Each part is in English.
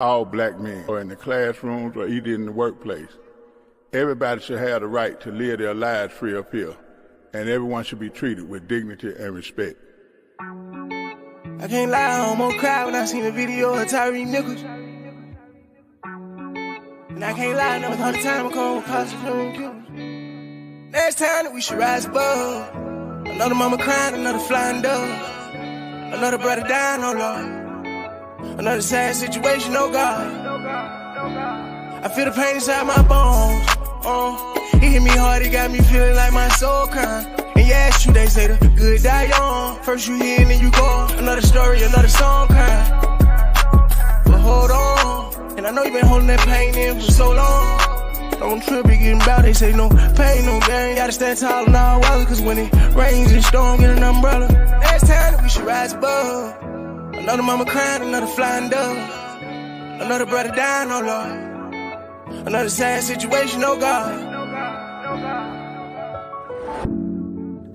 all black men, or in the classrooms or either in the workplace. Everybody should have the right to live their lives free of fear, and everyone should be treated with dignity and respect. I can't lie, I almost cried when I seen the video of Tyree Nichols. And I can't lie, never thought the time would come with constitutional killers. Next time that we should rise above. Another mama crying, another flying dove. Another brother dying, oh Lord. Another sad situation, oh God. I feel the pain inside my bones. It hit me hard, it got me feeling like my soul crying. And yeah, it's true, they say the good die young. First you hear and then you go. Another story, another song crying. But hold on, and I know you been holding that pain in for so long. Don't trip, it getting bout, they say no pain, no gain. Gotta stand tall and all weather, cause when it rains and storm, get an umbrella. Next time that we should rise above. Another mama crying, another flying dove. Another brother dying, oh Lord. Another sad situation, oh God.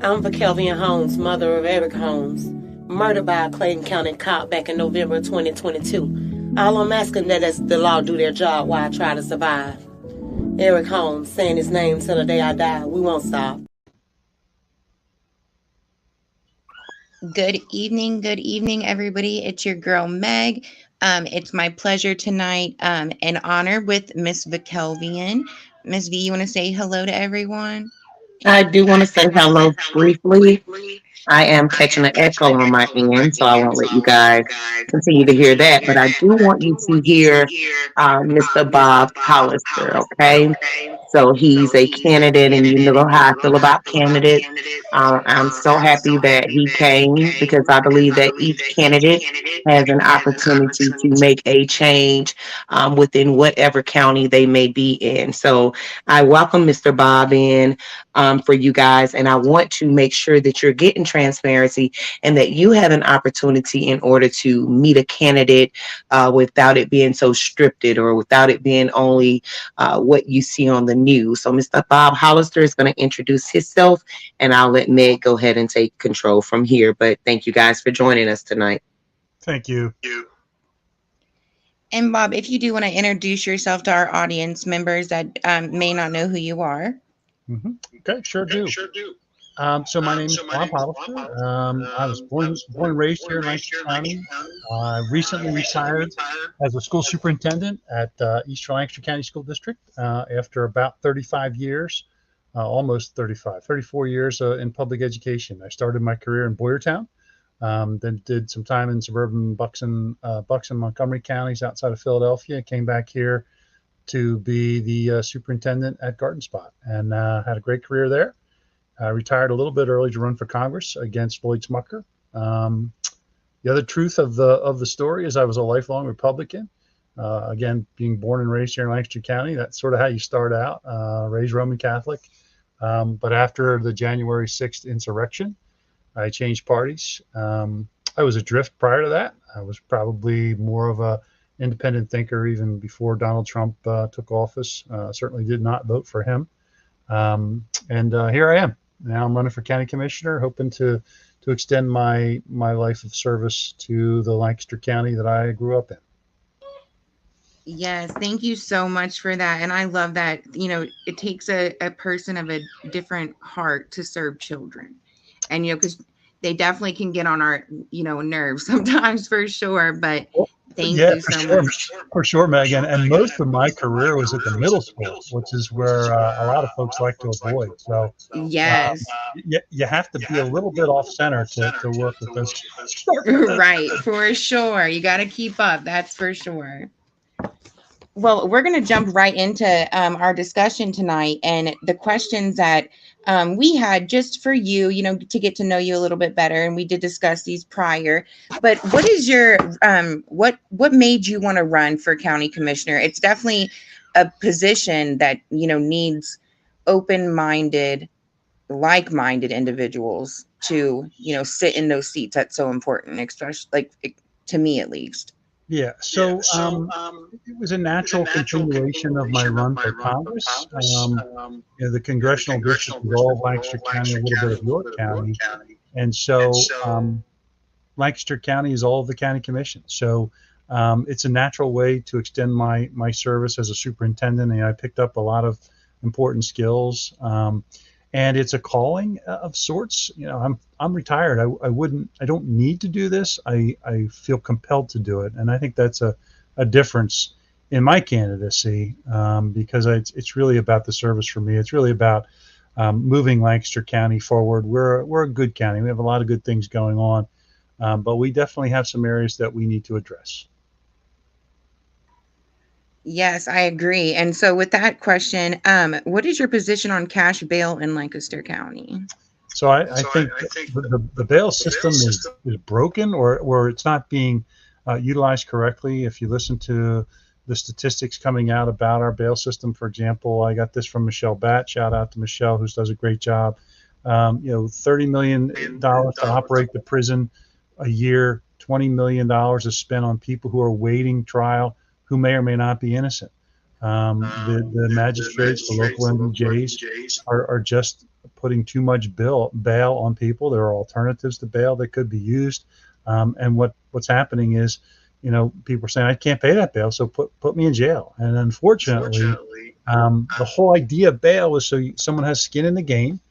I'm Vakelvian Holmes, mother of Eric Holmes, murdered by a Clayton County cop back in November 2022. All I'm asking that is the law do their job while I try to survive. Eric Holmes, saying his name till the day I die. We won't stop. Good evening, everybody. It's your girl, Meg. It's my pleasure tonight and honor with Miss Vakelvian. Miss V, you want to say hello to everyone? I do want to say hello briefly. I am catching an echo on my end, so I won't let you guys continue to hear that. But I do want you to hear Mr. Bob Hollister, okay? So he's a candidate, and you know how I feel about candidates. I'm so happy that he came because I believe that each candidate has an opportunity to make a change within whatever county they may be in. So I welcome Mr. Bob in for you guys, and I want to make sure that you're getting transparency and that you have an opportunity in order to meet a candidate without it being so scripted or without it being only what you see on the news. So Mr. Bob Hollister is going to introduce himself, and I'll let Meg go ahead and take control from here. But thank you guys for joining us tonight. Thank you. And Bob, if you do want to introduce yourself to our audience members that may not know who you are. Mm-hmm. Okay, sure do. So my name is Bob Hollister. I was born and raised here in Lancaster County. I recently retired as a school superintendent at Eastern Lancaster County School District after about 35 years, almost 34 years in public education. I started my career in Boyertown, then did some time in suburban Bucks and Montgomery counties outside of Philadelphia. Came back here to be the superintendent at Garden Spot, and had a great career there. I retired a little bit early to run for Congress against Lloyd Smucker. The other truth of the story is I was a lifelong Republican. Again, being born and raised here in Lancaster County, that's sort of how you start out, raised Roman Catholic. But after the January 6th insurrection, I changed parties. I was adrift prior to that. I was probably more of a independent thinker even before Donald Trump took office. Certainly did not vote for him. And here I am. Now I'm running for county commissioner, hoping to extend my life of service to the Lancaster County that I grew up in. Yes, thank you so much for that. And I love that, it takes a person of a different heart to serve children. And, because they definitely can get on our, nerves sometimes for sure. But thank you so much. For sure, Megan. And most of my career was at the middle school, which is where a lot of folks like to avoid. So yes, you have to be a little bit off center to work with those kids. Right, for sure. You got to keep up. That's for sure. Well, we're going to jump right into our discussion tonight and the questions that we had just for you, to get to know you a little bit better. And we did discuss these prior. But what is your what made you want to run for county commissioner? It's definitely a position that, needs open-minded, like-minded individuals to, sit in those seats. That's so important, especially to me, at least. Yeah, so it was a natural continuation of my run for Congress. The congressional district is all of Lancaster County, a little bit of York County, and so Lancaster County is all of the county commission. So It's a natural way to extend my service as a superintendent, and I picked up a lot of important skills. And it's a calling of sorts. I'm retired. I don't need to do this. I feel compelled to do it, and I think that's a difference in my candidacy, because it's really about the service for me. It's really about moving Lancaster County forward. We're a good county. We have a lot of good things going on, but we definitely have some areas that we need to address. Yes, I agree. And so with that question, what is your position on cash bail in Lancaster County? So I think the bail system is broken, or it's not being utilized correctly. If you listen to the statistics coming out about our bail system, for example, I got this from Michelle Batt. Shout out to Michelle, who does a great job. $30 million to operate the prison a year. $20 million is spent on people who are waiting trial, who may or may not be innocent. The magistrates, the local MDJs are just putting too much bail on people. There are alternatives to bail that could be used. And what's happening is, people are saying, I can't pay that bail, so put me in jail. And unfortunately, the whole idea of bail is so someone has skin in the game,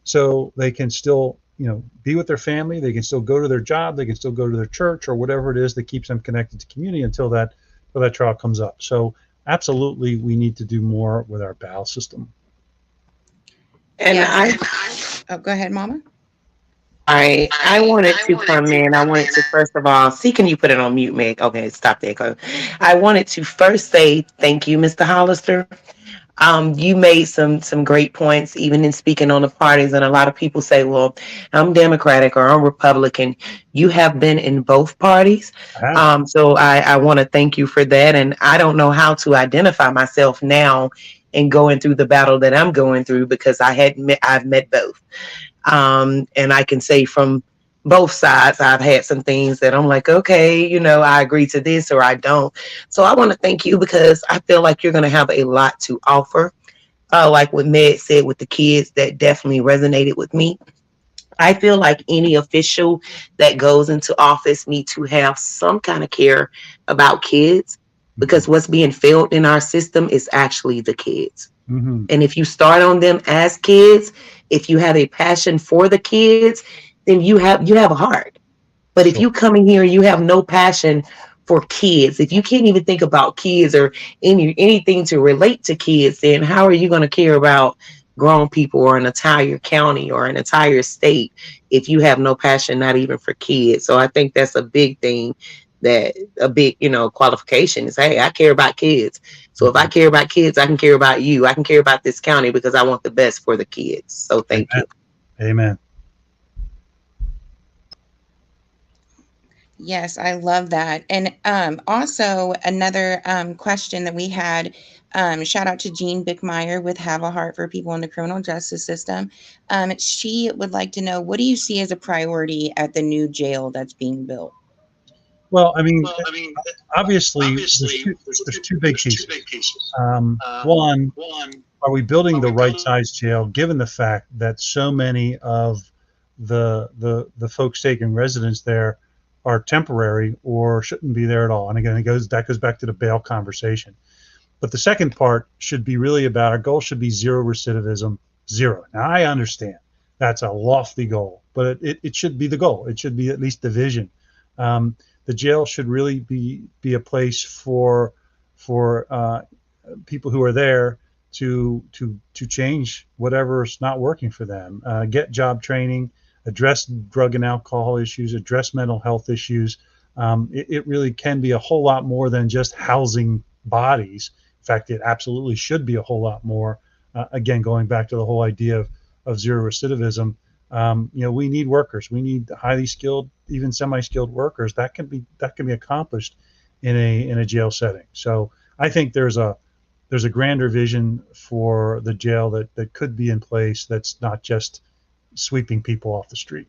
so they can still, be with their family. They can still go to their job. They can still go to their church or whatever it is that keeps them connected to community until that trial comes up. So absolutely, we need to do more with our bail system. And go ahead, Mama. I wanted to come in. I wanted to first of all, can you put it on mute, Meg? Okay, stop the echo. I wanted to first say thank you, Mr. Hollister. You made some great points, even in speaking on the parties. And a lot of people say, well, I'm Democratic or I'm Republican. You have been in both parties. So I want to thank you for that. And I don't know how to identify myself now in going through the battle that I'm going through, because I've met both. And I can say from both sides, I've had some things that I'm like, okay, I agree to this or I don't. So I want to thank you, because I feel like you're going to have a lot to offer. Like what Meg said with the kids, that definitely resonated with me. I feel like any official that goes into office needs to have some kind of care about kids, because what's being failed in our system is actually the kids. Mm-hmm. And if you start on them as kids, if you have a passion for the kids, then you have a heart. But if you come in here and you have no passion for kids, if you can't even think about kids or anything to relate to kids, then how are you going to care about grown people or an entire county or an entire state if you have no passion, not even for kids? So I think that's a big thing, that a big, qualification is, hey, I care about kids. So if I care about kids, I can care about you. I can care about this county because I want the best for the kids. So thank you. Amen. Yes, I love that. And also another question that we had, shout out to Jean Bickmeyer with Have a Heart for People in the Criminal Justice System. She would like to know, what do you see as a priority at the new jail that's being built? Well, obviously, there's two big pieces. One, are we building the right size jail, given the fact that so many of the folks taking residence there are temporary or shouldn't be there at all? And again, that goes back to the bail conversation. But the second part should be really about, our goal should be zero recidivism, zero. Now, I understand that's a lofty goal, but it should be the goal. It should be at least the vision. The jail should really be a place for people who are there to change whatever's not working for them, get job training, address drug and alcohol issues, address mental health issues. It really can be a whole lot more than just housing bodies. In fact, it absolutely should be a whole lot more. Again, going back to the whole idea of zero recidivism. We need workers. We need highly skilled, even semi-skilled workers. That can be accomplished in a jail setting. So I think there's a grander vision for the jail that could be in place, that's not just sweeping people off the street.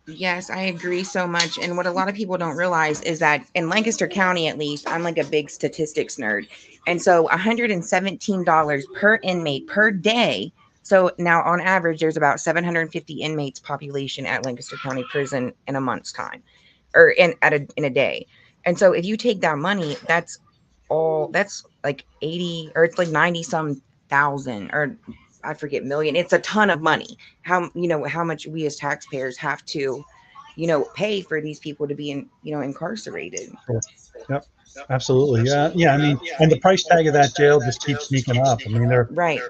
Yes, I agree so much. And what a lot of people don't realize is that in Lancaster County, at least, I'm like a big statistics nerd. And so $117 per inmate per day. So now on average, there's about 750 inmates population at Lancaster County Prison in a month's time. or in a day. And so if you take that money, that's like 80, or it's like 90 some thousand, or I forget, million. It's a ton of money. How much we as taxpayers have to, pay for these people to be incarcerated. Sure. Yep. Absolutely. Yeah. Yeah. I mean, and the price tag of that jail just keeps sneaking up. I mean, they're Right.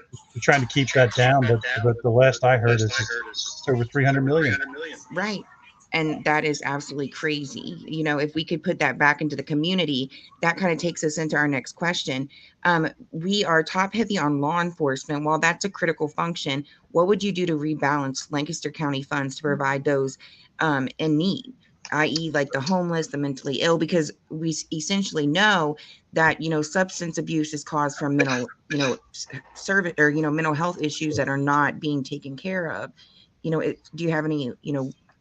trying to keep that down, but the last I heard is it's over 300 million. Right. And that is absolutely crazy. If we could put that back into the community, that kind of takes us into our next question. We are top heavy on law enforcement. While that's a critical function, what would you do to rebalance Lancaster County funds to provide those in need, i.e., like the homeless, the mentally ill? Because we essentially know that, substance abuse is caused from mental, service, or, mental health issues that are not being taken care of. Do you have any,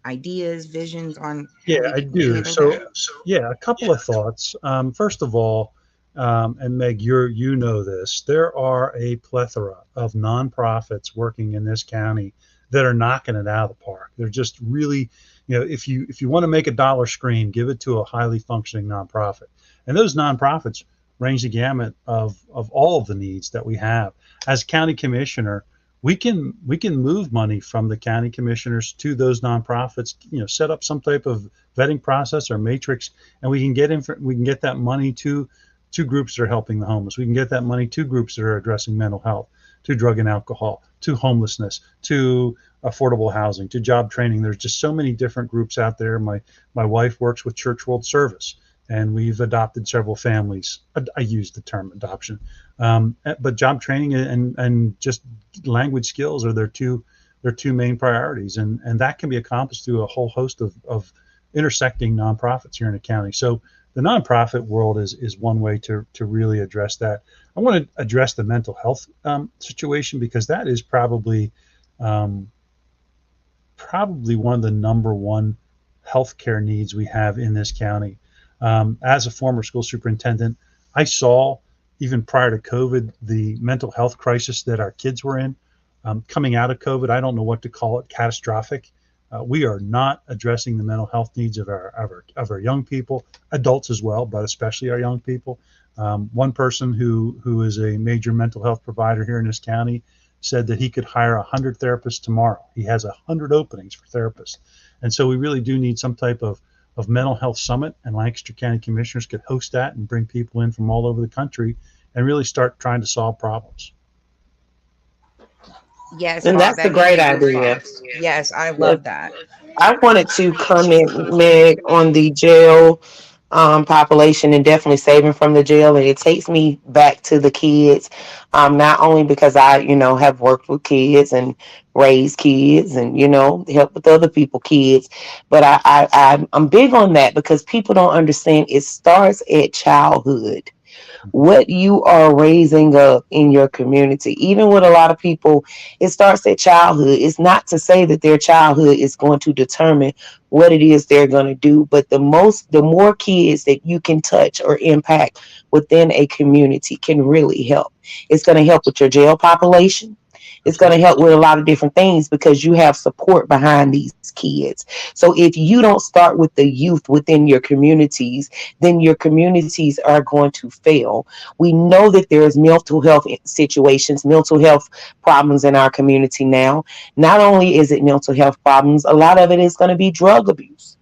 ideas, visions on Yeah, how we I could do. handle that? Yeah, a couple of thoughts. First of all, and Meg, you know this, there are a plethora of nonprofits working in this county that are knocking it out of the park. They're just really, if you want to make a dollar scream, give it to a highly functioning nonprofit. And those nonprofits range the gamut of all of the needs that we have. As county commissioner, we can move money from the county commissioners to those nonprofits, set up some type of vetting process or matrix, and we can get that money to groups that are helping the homeless. We can get that money to groups that are addressing mental health, to drug and alcohol, to homelessness, to affordable housing, to job training. There's just so many different groups out there. My wife works with Church World Service, and we've adopted several families. I use the term adoption, but job training and just language skills are their two main priorities, and that can be accomplished through a whole host of intersecting nonprofits here in the county. So the nonprofit world is one way to really address that. I want to address the mental health situation, because that is probably one of the number one healthcare needs we have in this county. As a former school superintendent, I saw, even prior to COVID, the mental health crisis that our kids were in. Coming out of COVID, I don't know what to call it, catastrophic. We are not addressing the mental health needs of our young people, adults as well, but especially our young people. One person who is a major mental health provider here in this county said that he could hire 100 therapists tomorrow. He has 100 openings for therapists. And so we really do need some type of mental health summit, and Lancaster County commissioners could host that and bring people in from all over the country and really start trying to solve problems. Yes, And Bob, that's a that made great me idea. goosebumps. Yes, I love that. I wanted to comment, Meg, on the jail population, and definitely saving from the jail. And it takes me back to the kids, not only because I, have worked with kids and raised kids and, help with other people kids, but I'm big on that because people don't understand it starts at childhood. What you are raising up in your community, even with a lot of people, it starts at childhood. It's not to say that their childhood is going to determine what it is they're going to do, but the more kids that you can touch or impact within a community can really help. It's going to help with your jail population. It's going to help with a lot of different things because you have support behind these kids. So if you don't start with the youth within your communities, then your communities are going to fail. We know that there is mental health situations, mental health problems in our community now. Not only is it mental health problems, a lot of it is going to be drug abuse.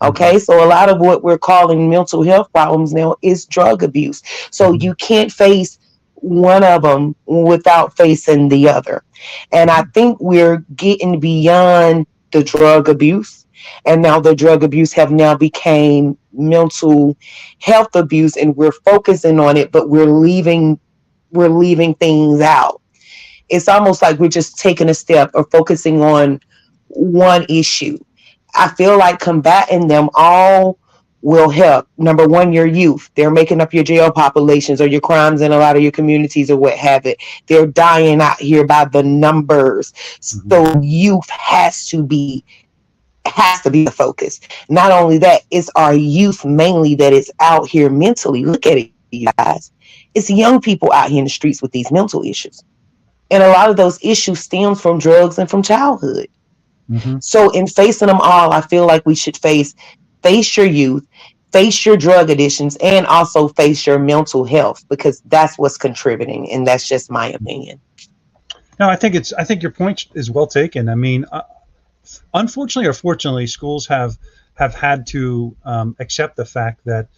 Okay, so a lot of what we're calling mental health problems now is drug abuse. So you can't face one of them without facing the other. And I think we're getting beyond the drug abuse. And now the drug abuse have now became mental health abuse, and we're focusing on it, but we're leaving things out. It's almost like we're just taking a step or focusing on one issue. I feel like combating them all will help. Number one, your youth. They're making up your jail populations or your crimes in a lot of your communities or what have it. They're dying out here by the numbers. So youth has to be the focus. Not only that, it's our youth mainly that is out here mentally. Look at it, you guys. It's young people out here in the streets with these mental issues. And a lot of those issues stem from drugs and from childhood. So in facing them all, I feel like we should face face your youth, face your drug addictions, and also face your mental health, because that's what's contributing. And that's just my opinion. No, I think your point is well taken. I mean, unfortunately or fortunately, schools have had to accept the fact that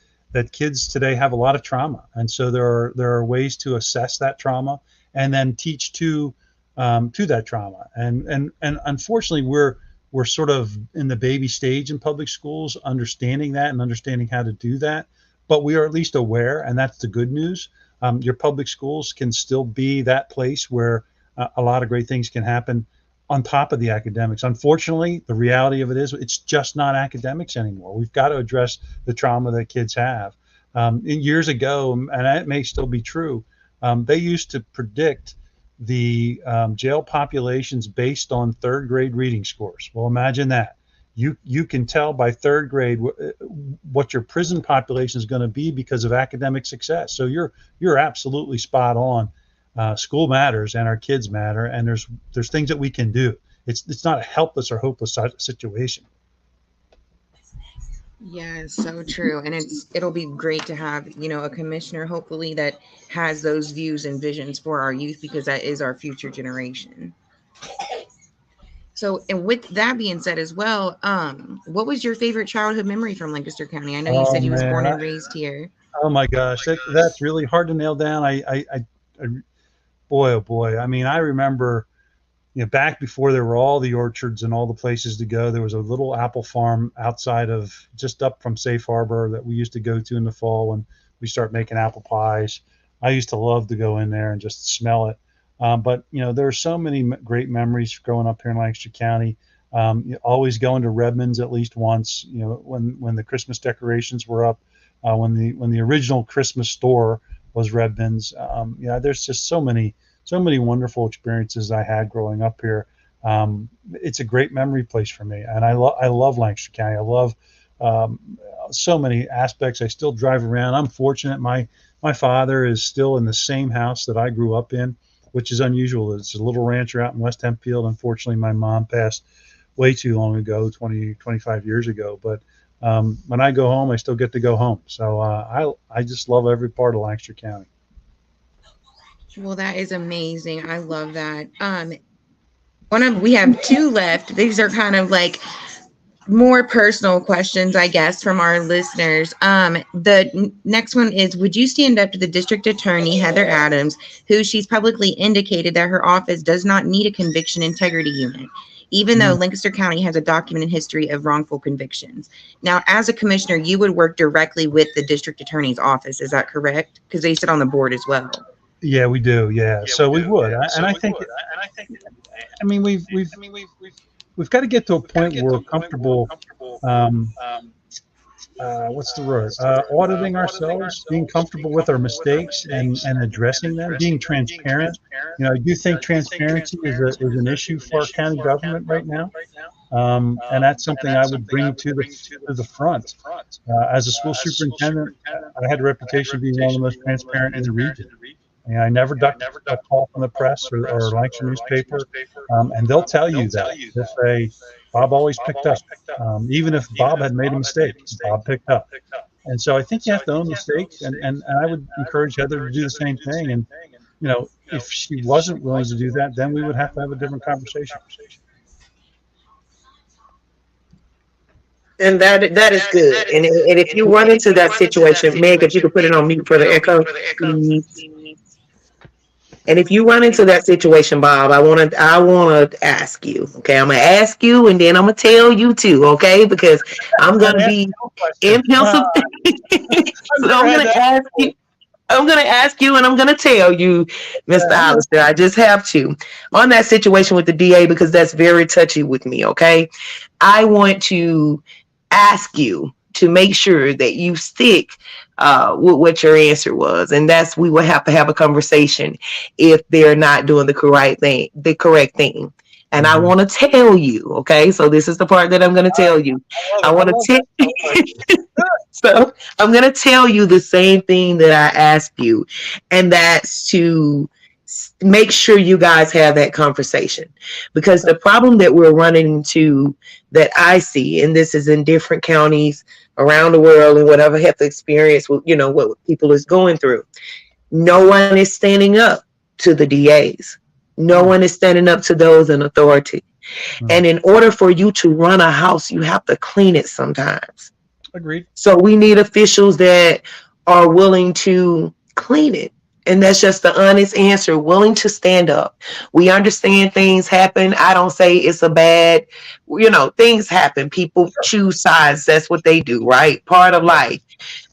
kids today have a lot of trauma, and so there are ways to assess that trauma and then teach to that trauma. And unfortunately, we're sort of in the baby stage in public schools, understanding that and understanding how to do that. But we are at least aware, and that's the good news. Your public schools can still be that place where a lot of great things can happen on top of the academics. Unfortunately, the reality of it is it's just not academics anymore. We've got to address the trauma that kids have. Years ago, and it may still be true, they used to predict the jail populations based on third grade reading scores. Well, imagine that. You can tell by third grade what your prison population is going to be because of academic success. So you're absolutely spot on. School matters and our kids matter, and there's things that we can do. It's not a helpless or hopeless situation. Yeah, it's so true. And it'll be great to have, a commissioner, hopefully, that has those views and visions for our youth, because that is our future generation. So, and with that being said as well, what was your favorite childhood memory from Lancaster County? I know you said you was born and raised here. Oh my gosh, that's really hard to nail down. Boy, oh boy. I mean, I remember, back before there were all the orchards and all the places to go, there was a little apple farm outside of, just up from Safe Harbor, that we used to go to in the fall when we start making apple pies. I used to love to go in there and just smell it. But, there are so many great memories growing up here in Lancaster County. Always going to Redmond's at least once, when the Christmas decorations were up, when the original Christmas store was Redmond's. There's just so many wonderful experiences I had growing up here. It's a great memory place for me, and I love Lancaster County. I love so many aspects. I still drive around. I'm fortunate. My father is still in the same house that I grew up in, which is unusual. It's a little rancher out in West Hempfield. Unfortunately, my mom passed way too long ago, 25 years ago. But when I go home, I still get to go home. So I just love every part of Lancaster County. Well, that is amazing. I love that. We have two left. These are kind of like more personal questions, I guess, from our listeners. The next one is, would you stand up to the district attorney, Heather Adams, who she's publicly indicated that her office does not need a conviction integrity unit, even though Lancaster County has a documented history of wrongful convictions? Now, as a commissioner, you would work directly with the district attorney's office. Is that correct? Because they sit on the board as well. Yeah, we do. Yeah, so we would. I think, I mean, we've got to get to a point where we're comfortable. What's the word? Auditing ourselves, being comfortable with our mistakes and addressing them, being transparent. I do think transparency is an issue for our county government right now. And that's something I would bring to the front. As a school superintendent, I had a reputation of being one of the most transparent in the region. I never ducked a call from the press or Lancaster newspaper, and they'll tell you that. They'll say, Bob always picked up. Even if Bob had made a mistake, Bob picked up. And so I think you have to own mistakes, and I would encourage Heather to do the same thing. And, if she wasn't willing to do that, then we would have to have a different conversation. And that is good. And if you run into that situation, Meg, if you could put it on mute for the echo, please. And if you run into that situation, Bob, I want to ask you. Okay, I'm gonna ask you, and then I'm gonna tell you too. Okay, because I'm gonna be in Pennsylvania. So I'm gonna ask you. I'm gonna ask you, and I'm gonna tell you, Mr. Hollister. I just have to on that situation with the DA, because that's very touchy with me. Okay, I want to ask you to make sure that you stick with what your answer was, and that's, we will have to have a conversation if they're not doing the correct thing. And I want to tell you, okay, so this is the part that I'm going to tell you. I want to tell so I'm going to tell you the same thing that I asked you, and that's to make sure you guys have that conversation, because the problem that we're running into, that I see, and this is in different counties around the world and whatever have to experience with, what people is going through. No one is standing up to the DAs. No one is standing up to those in authority. And in order for you to run a house, you have to clean it sometimes. Agreed. So we need officials that are willing to clean it. And that's just the honest answer, willing to stand up. We understand things happen. I don't say it's a bad, things happen. People choose sides. That's what they do, right? Part of life.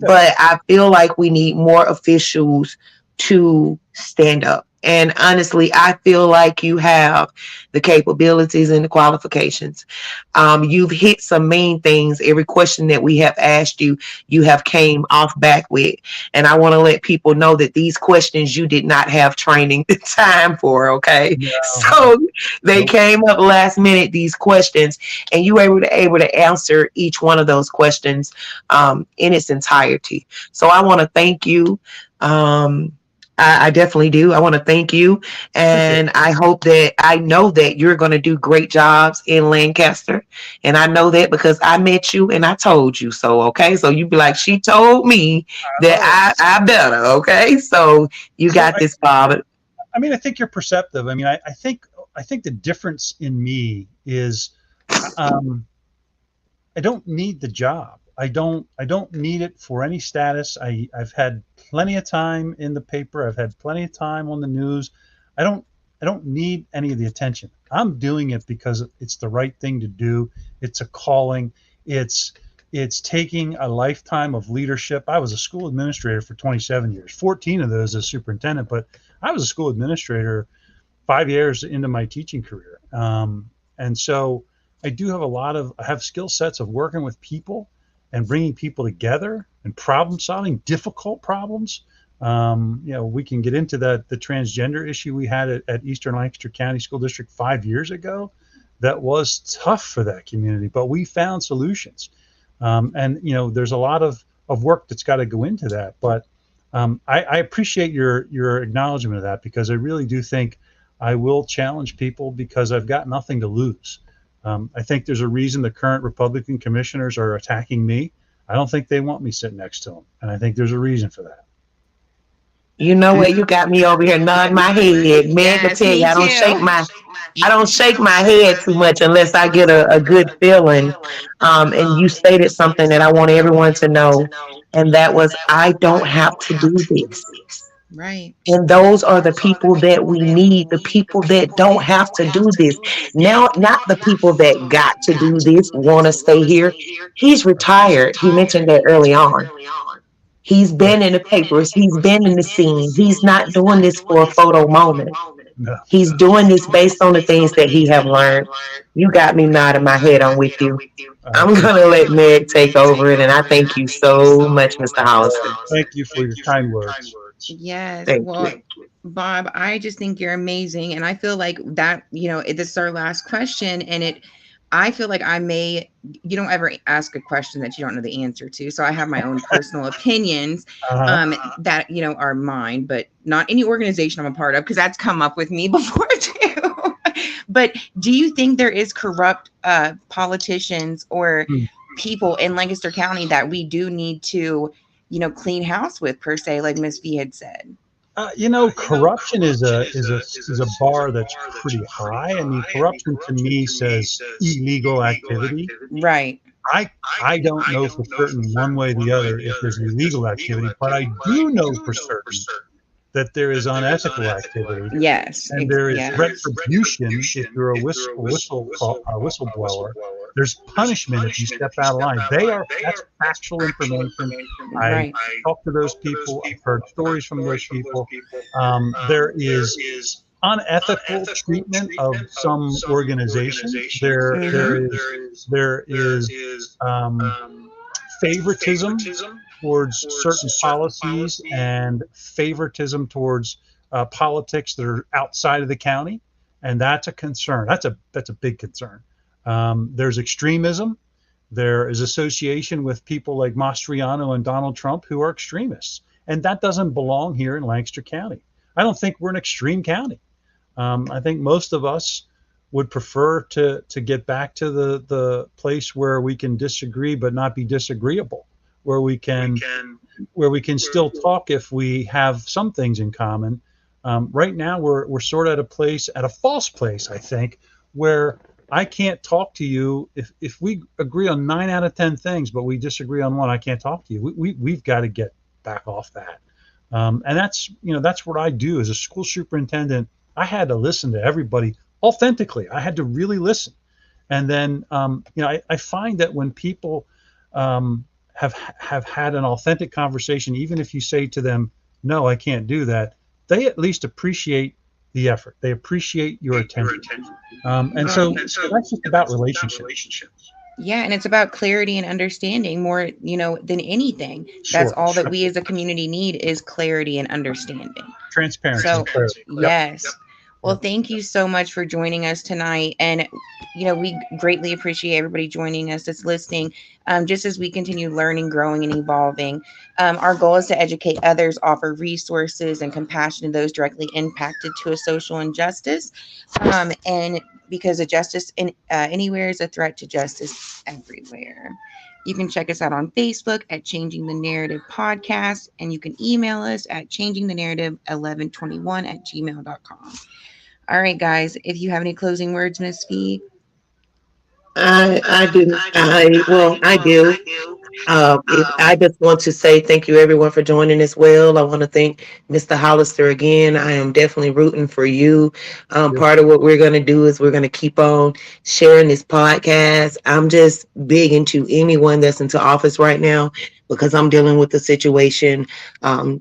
But I feel like we need more officials to stand up. And honestly, I feel like you have the capabilities and the qualifications. You've hit some main things. Every question that we have asked you, you have came off back with. And I want to let people know that these questions you did not have training time for, okay? Yeah. So they came up last minute, these questions, and you were able to answer each one of those questions in its entirety. So I want to thank you. I definitely do. I want to thank you. And I know that you're going to do great jobs in Lancaster. And I know that because I met you and I told you so. Okay. So you be like, she told me that I better. Okay. So you got this, Bob. I mean, I think you're perceptive. I mean, I think the difference in me is I don't need the job. I don't need it for any status. I've had plenty of time in the paper. I've had plenty of time on the news. I don't need any of the attention. I'm doing it because it's the right thing to do. It's a calling. It's taking a lifetime of leadership. I was a school administrator for 27 years, 14 of those as superintendent, but I was a school administrator 5 years into my teaching career. And so I do have I have skill sets of working with people and bringing people together and problem solving difficult problems. We can get into the transgender issue we had at Eastern Lancaster County School District 5 years ago. That was tough for that community, but we found solutions. There's a lot of work that's got to go into that. But I appreciate your acknowledgement of that, because I really do think I will challenge people because I've got nothing to lose. I think there's a reason the current Republican commissioners are attacking me. I don't think they want me sitting next to them, and I think there's a reason for that. You know what? You got me over here nodding my head. Man, I tell you, I don't shake my head too much unless I get a good feeling. And you stated something that I want everyone to know, and that was, I don't have to do this. Right. And those are the people that we need, the people that don't have to do this. Now, not the people that got to do this, want to stay here. He's retired. He mentioned that early on. He's been in the papers. He's been in the scene. He's not doing this for a photo moment. No. He's doing this based on the things that he have learned. You got me nodding my head on with you. I'm going to let Meg take over it, and I thank you so much, Mr. Hollister. Thank you for your kind words. Yes. Well, Bob, I just think you're amazing. And I feel like that, this is our last question. And I feel like you don't ever ask a question that you don't know the answer to. So I have my own personal opinions that, are mine, but not any organization I'm a part of, because that's come up with me before too. But do you think there is corrupt politicians or people in Lancaster County that we do need to clean house with, per se, like Miss V had said? Corruption is a bar that's pretty high. I mean, corruption to me says illegal activity. Right. I don't know for certain one way or the other if there's illegal activity, but I do know for certain that there is unethical activity. Yes. And there is retribution if you're a whistleblower. There's punishment if you step out of line. That's factual information. I talked to those people. I've heard stories from those people. There is unethical treatment of some organizations. There is favoritism towards certain policies and favoritism towards politics that are outside of the county, and that's a concern. That's a big concern. There's extremism. There is association with people like Mastriano and Donald Trump who are extremists, and that doesn't belong here in Lancaster County. I don't think we're an extreme county. I think most of us would prefer to get back to the place where we can disagree but not be disagreeable, where we can still talk if we have some things in common. Right now we're sort of at a false place, I think, where I can't talk to you if we agree on 9 out of 10 things, but we disagree on one. I can't talk to you. We've got to get back off that. And that's what I do as a school superintendent. I had to listen to everybody authentically. I had to really listen. And then, I find that when people have had an authentic conversation, even if you say to them, no, I can't do that, they at least appreciate the effort. They appreciate your attention. And so that's just about relationships. Yeah, and it's about clarity and understanding more, than anything. That's all that we as a community need is clarity and understanding. Transparency. So, yes. Yep. Well, thank you so much for joining us tonight. And, we greatly appreciate everybody joining us that's listening. Just as we continue learning, growing, and evolving, our goal is to educate others, offer resources and compassion to those directly impacted to a social injustice. And because a justice anywhere is a threat to justice everywhere. You can check us out on Facebook at Changing the Narrative Podcast, and you can email us at changingthenarrative1121@gmail.com. All right, guys, if you have any closing words, Miss Fee. I do. I do. I just want to say thank you, everyone, for joining as well. I want to thank Mr. Hollister again. I am definitely rooting for you. Part of what we're going to do is we're going to keep on sharing this podcast. I'm just big into anyone that's into office right now because I'm dealing with the situation,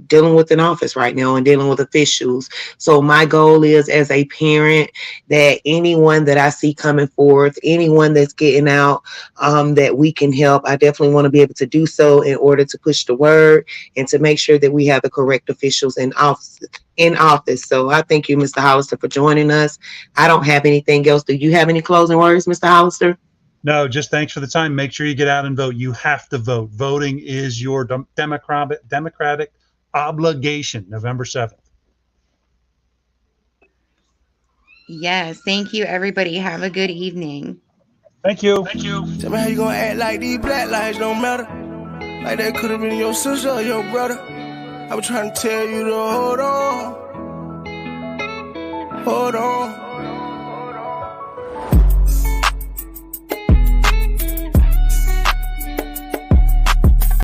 dealing with an office right now and dealing with officials. So my goal is, as a parent, that anyone that I see coming forth, anyone that's getting out, that we can help, I definitely want to be able to do so in order to push the word and to make sure that we have the correct officials in office. So I thank you, Mr. Hollister, for joining us. I don't have anything else. Do you have any closing words, Mr. Hollister? No, just thanks for the time. Make sure you get out and vote. You have to vote. Voting is your democratic obligation, November 7th. Yes, thank you, everybody. Have a good evening. Thank you. Tell me how you gonna act like these black lives don't matter. Like that could have been your sister or your brother. I was trying to tell you to hold on. Hold on.